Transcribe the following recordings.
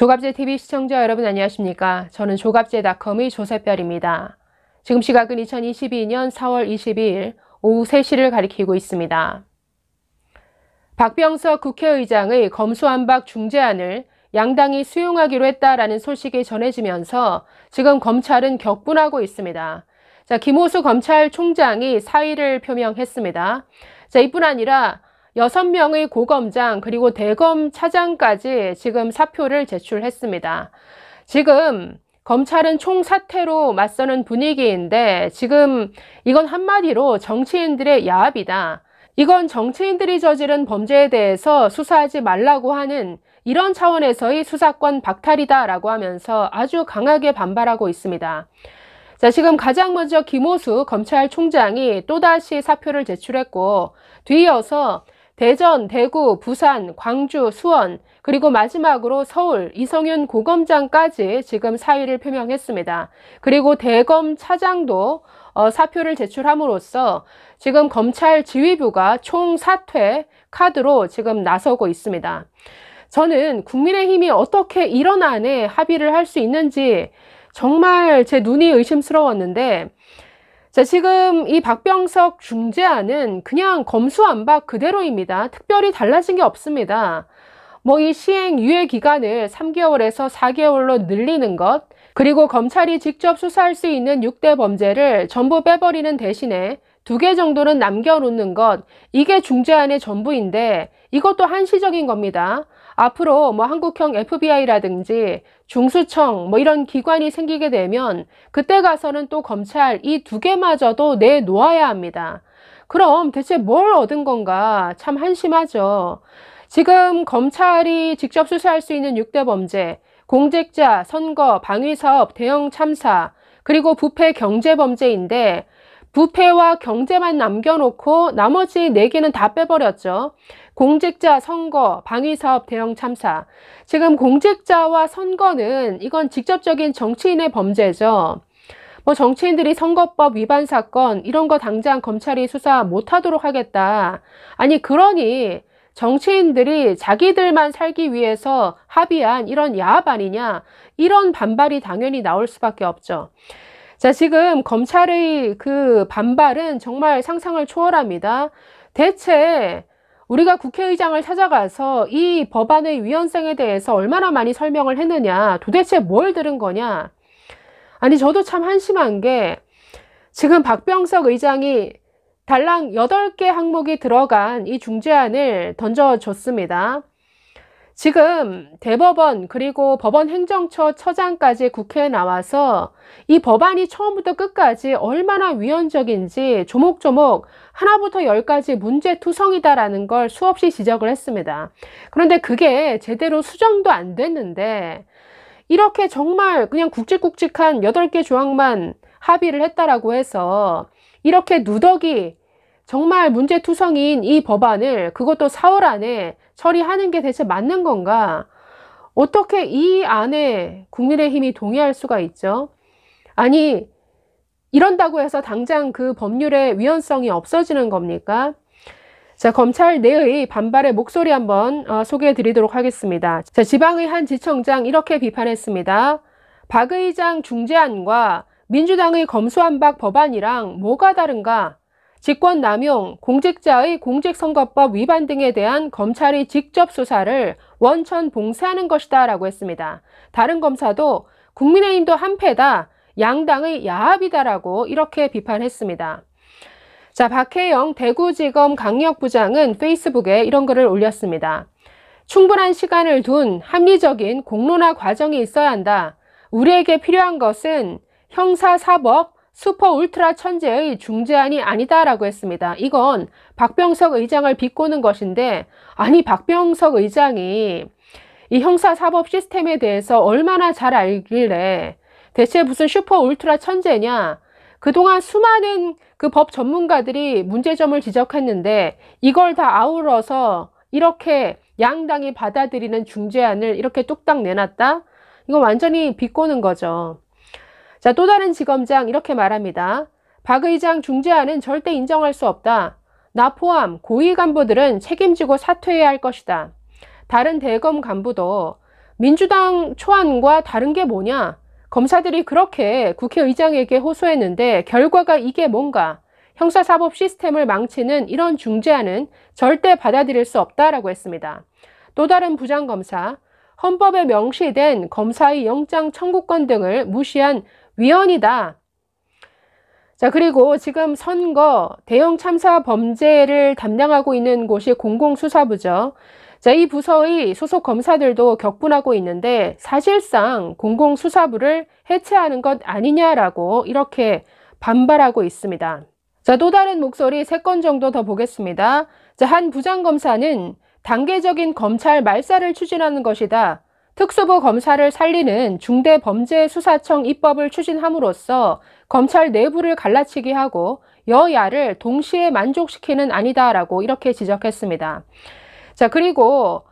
조갑제TV 시청자 여러분 안녕하십니까? 저는 조갑제닷컴의 조세별입니다. 지금 시각은 2022년 4월 22일 오후 3시를 가리키고 있습니다. 박병석 국회의장의 검수완박 중재안을 양당이 수용하기로 했다라는 소식이 전해지면서 지금 검찰은 격분하고 있습니다. 김호수 검찰총장이 사의를 표명했습니다. 이뿐 아니라 6명의 고검장 그리고 대검 차장까지 지금 사표를 제출했습니다. 지금 검찰은 총사퇴로 맞서는 분위기인데 지금 이건 한마디로 정치인들의 야합이다. 이건 정치인들이 저지른 범죄에 대해서 수사하지 말라고 하는 이런 차원에서의 수사권 박탈이다라고 하면서 아주 강하게 반발하고 있습니다. 지금 가장 먼저 김호수 검찰총장이 또다시 사표를 제출했고 뒤이어서 대전, 대구, 부산, 광주, 수원 그리고 마지막으로 서울 이성윤 고검장까지 지금 사의를 표명했습니다. 그리고 대검 차장도 사표를 제출함으로써 지금 검찰 지휘부가 총사퇴 카드로 지금 나서고 있습니다. 저는 국민의힘이 어떻게 이런 안에 합의를 할 수 있는지 정말 제 눈이 의심스러웠는데 지금 이 박병석 중재안은 그냥 검수완박 그대로입니다. 특별히 달라진 게 없습니다. 이 시행 유예 기간을 3개월에서 4개월로 늘리는 것, 그리고 검찰이 직접 수사할 수 있는 6대 범죄를 전부 빼버리는 대신에 2개 정도는 남겨놓는 것, 이게 중재안의 전부인데 이것도 한시적인 겁니다. 앞으로 한국형 FBI라든지 중수청 이런 기관이 생기게 되면 그때 가서는 또 검찰 이 2개마저도 내놓아야 합니다. 그럼 대체 뭘 얻은 건가 참 한심하죠. 지금 검찰이 직접 수사할 수 있는 6대 범죄, 공직자, 선거, 방위사업, 대형 참사, 그리고 부패 경제범죄인데 부패와 경제만 남겨놓고 나머지 4개는 다 빼버렸죠. 공직자, 선거, 방위사업, 대형 참사. 지금 공직자와 선거는 이건 직접적인 정치인의 범죄죠. 정치인들이 선거법 위반 사건 이런 거 당장 검찰이 수사 못하도록 하겠다. 아니 그러니 정치인들이 자기들만 살기 위해서 합의한 이런 야합 아니냐, 이런 반발이 당연히 나올 수밖에 없죠. 지금 검찰의 그 반발은 정말 상상을 초월합니다. 대체 우리가 국회의장을 찾아가서 이 법안의 위헌성에 대해서 얼마나 많이 설명을 했느냐, 도대체 뭘 들은 거냐. 아니 저도 참 한심한 게 지금 박병석 의장이 달랑 8개 항목이 들어간 이 중재안을 던져줬습니다. 지금 대법원 그리고 법원행정처 처장까지 국회에 나와서 이 법안이 처음부터 끝까지 얼마나 위헌적인지 조목조목 하나부터 10까지 문제투성이다라는 걸 수없이 지적을 했습니다. 그런데 그게 제대로 수정도 안 됐는데 이렇게 정말 그냥 굵직굵직한 8개 조항만 합의를 했다라고 해서 이렇게 누더기 정말 문제투성이인 이 법안을 그것도 4월 안에 처리하는 게 대체 맞는 건가? 어떻게 이 안에 국민의힘이 동의할 수가 있죠? 아니 이런다고 해서 당장 그 법률의 위헌성이 없어지는 겁니까? 검찰 내의 반발의 목소리 한번 소개해 드리도록 하겠습니다. 지방의 한 지청장 이렇게 비판했습니다. 박 의장 중재안과 민주당의 검수완박 법안이랑 뭐가 다른가? 직권남용, 공직자의 공직선거법 위반 등에 대한 검찰의 직접 수사를 원천 봉쇄하는 것이다 라고 했습니다. 다른 검사도 국민의힘도 한패다, 양당의 야합이다라고 이렇게 비판했습니다. 박혜영 대구지검 강력부장은 페이스북에 이런 글을 올렸습니다. 충분한 시간을 둔 합리적인 공론화 과정이 있어야 한다. 우리에게 필요한 것은 형사사법 슈퍼 울트라 천재의 중재안이 아니다라고 했습니다. 이건 박병석 의장을 비꼬는 것인데 아니 박병석 의장이 이 형사사법 시스템에 대해서 얼마나 잘 알길래 대체 무슨 슈퍼 울트라 천재냐. 그동안 수많은 그 법 전문가들이 문제점을 지적했는데 이걸 다 아우러서 이렇게 양당이 받아들이는 중재안을 이렇게 뚝딱 내놨다? 이건 완전히 비꼬는 거죠. 또 다른 지검장 이렇게 말합니다. 박 의장 중재안은 절대 인정할 수 없다. 나 포함 고위 간부들은 책임지고 사퇴해야 할 것이다. 다른 대검 간부도 민주당 초안과 다른 게 뭐냐? 검사들이 그렇게 국회의장에게 호소했는데 결과가 이게 뭔가? 형사사법 시스템을 망치는 이런 중재안은 절대 받아들일 수 없다라고 했습니다. 또 다른 부장검사, 헌법에 명시된 검사의 영장 청구권 등을 무시한 위헌이다. 자, 그리고 지금 선거, 대형 참사 범죄를 담당하고 있는 곳이 공공수사부죠. 자, 이 부서의 소속 검사들도 격분하고 있는데 사실상 공공수사부를 해체하는 것 아니냐라고 이렇게 반발하고 있습니다. 자, 또 다른 목소리 3건 정도 더 보겠습니다. 자, 한 부장검사는 단계적인 검찰 말살을 추진하는 것이다. 특수부 검사를 살리는 중대범죄수사청 입법을 추진함으로써 검찰 내부를 갈라치기 하고 여야를 동시에 만족시키는 아니다라고 이렇게 지적했습니다. 자, 그리고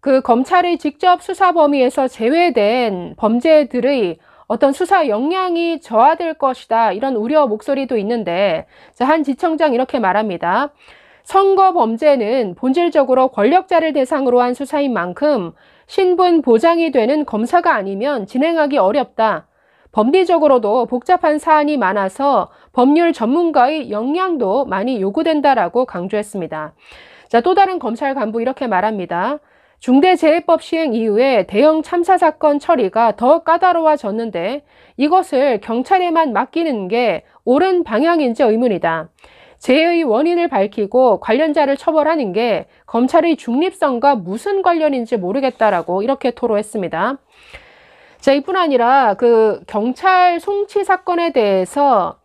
그 검찰의 직접 수사 범위에서 제외된 범죄들의 어떤 수사 역량이 저하될 것이다. 이런 우려 목소리도 있는데, 자, 한 지청장 이렇게 말합니다. 선거 범죄는 본질적으로 권력자를 대상으로 한 수사인 만큼 신분 보장이 되는 검사가 아니면 진행하기 어렵다. 법리적으로도 복잡한 사안이 많아서 법률 전문가의 역량도 많이 요구된다라고 강조했습니다. 자, 또 다른 검찰 간부 이렇게 말합니다. 중대재해법 시행 이후에 대형 참사 사건 처리가 더 까다로워졌는데 이것을 경찰에만 맡기는 게 옳은 방향인지 의문이다. 재해의 원인을 밝히고 관련자를 처벌하는 게 검찰의 중립성과 무슨 관련인지 모르겠다라고 이렇게 토로했습니다. 자, 이뿐 아니라 그 경찰 송치 사건에 대해서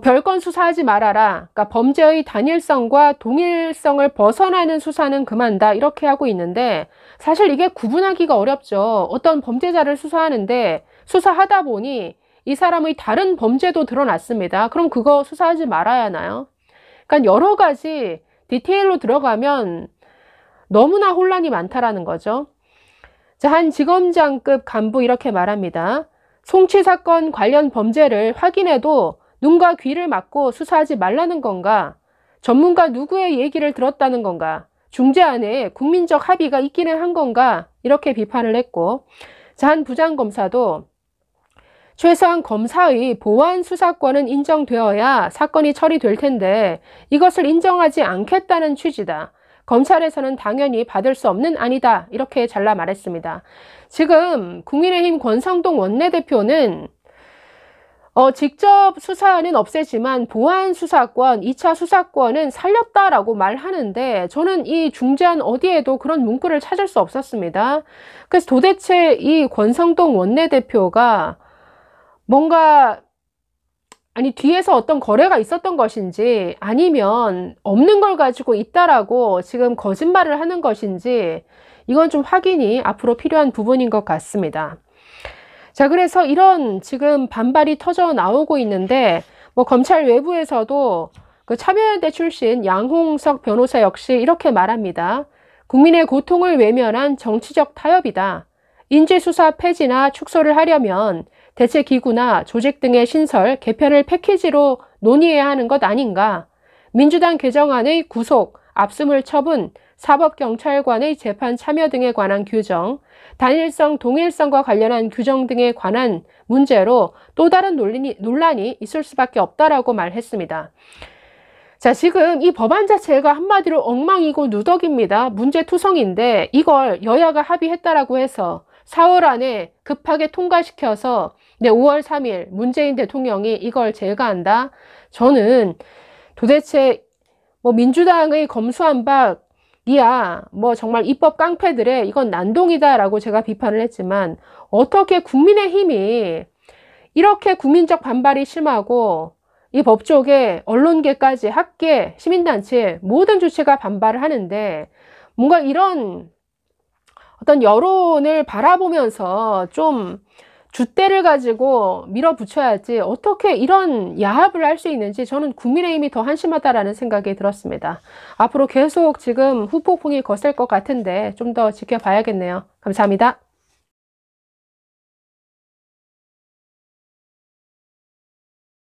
별건 수사하지 말아라. 그러니까 범죄의 단일성과 동일성을 벗어나는 수사는 그만다. 이렇게 하고 있는데 사실 이게 구분하기가 어렵죠. 어떤 범죄자를 수사하는데 수사하다 보니 이 사람의 다른 범죄도 드러났습니다. 그럼 그거 수사하지 말아야 하나요? 그러니까 여러 가지 디테일로 들어가면 너무나 혼란이 많다라는 거죠. 자, 한 지검장급 간부 이렇게 말합니다. 송치 사건 관련 범죄를 확인해도 눈과 귀를 막고 수사하지 말라는 건가? 전문가 누구의 얘기를 들었다는 건가? 중재안에 국민적 합의가 있기는 한 건가? 이렇게 비판을 했고, 자, 한 부장검사도 최소한 검사의 보안 수사권은 인정되어야 사건이 처리될 텐데 이것을 인정하지 않겠다는 취지다. 검찰에서는 당연히 받을 수 없는 안이다. 이렇게 잘라 말했습니다. 지금 국민의힘 권성동 원내대표는 직접 수사는 없애지만 보안 수사권, 2차 수사권은 살렸다라고 말하는데 저는 이 중재안 어디에도 그런 문구를 찾을 수 없었습니다. 그래서 도대체 이 권성동 원내대표가 뭔가 뒤에서 어떤 거래가 있었던 것인지 아니면 없는 걸 가지고 있다라고 지금 거짓말을 하는 것인지 이건 좀 확인이 앞으로 필요한 부분인 것 같습니다. 자, 그래서 이런 지금 반발이 터져 나오고 있는데 검찰 외부에서도 그 참여연대 출신 양홍석 변호사 역시 이렇게 말합니다. 국민의 고통을 외면한 정치적 타협이다. 인지수사 폐지나 축소를 하려면 대체기구나 조직 등의 신설, 개편을 패키지로 논의해야 하는 것 아닌가? 민주당 개정안의 구속, 압수물 처분, 사법경찰관의 재판 참여 등에 관한 규정, 단일성, 동일성과 관련한 규정 등에 관한 문제로 또 다른 논란이 있을 수밖에 없다라고 말했습니다. 자, 지금 이 법안 자체가 한마디로 엉망이고 누더기입니다. 문제투성인데 이걸 여야가 합의했다라고 해서 4월 안에 급하게 통과시켜서 5월 3일 문재인 대통령이 이걸 제거한다? 저는 도대체 민주당의 검수완박이야 정말 입법 깡패들의 이건 난동이다라고 제가 비판을 했지만 어떻게 국민의힘이 이렇게 국민적 반발이 심하고 이 법조계, 언론계까지 학계, 시민단체 모든 주체가 반발을 하는데 뭔가 이런 어떤 여론을 바라보면서 좀 줏대를 가지고 밀어붙여야지 어떻게 이런 야합을 할 수 있는지 저는 국민의힘이 더 한심하다라는 생각이 들었습니다. 앞으로 계속 지금 후폭풍이 거셀 것 같은데 좀 더 지켜봐야겠네요. 감사합니다.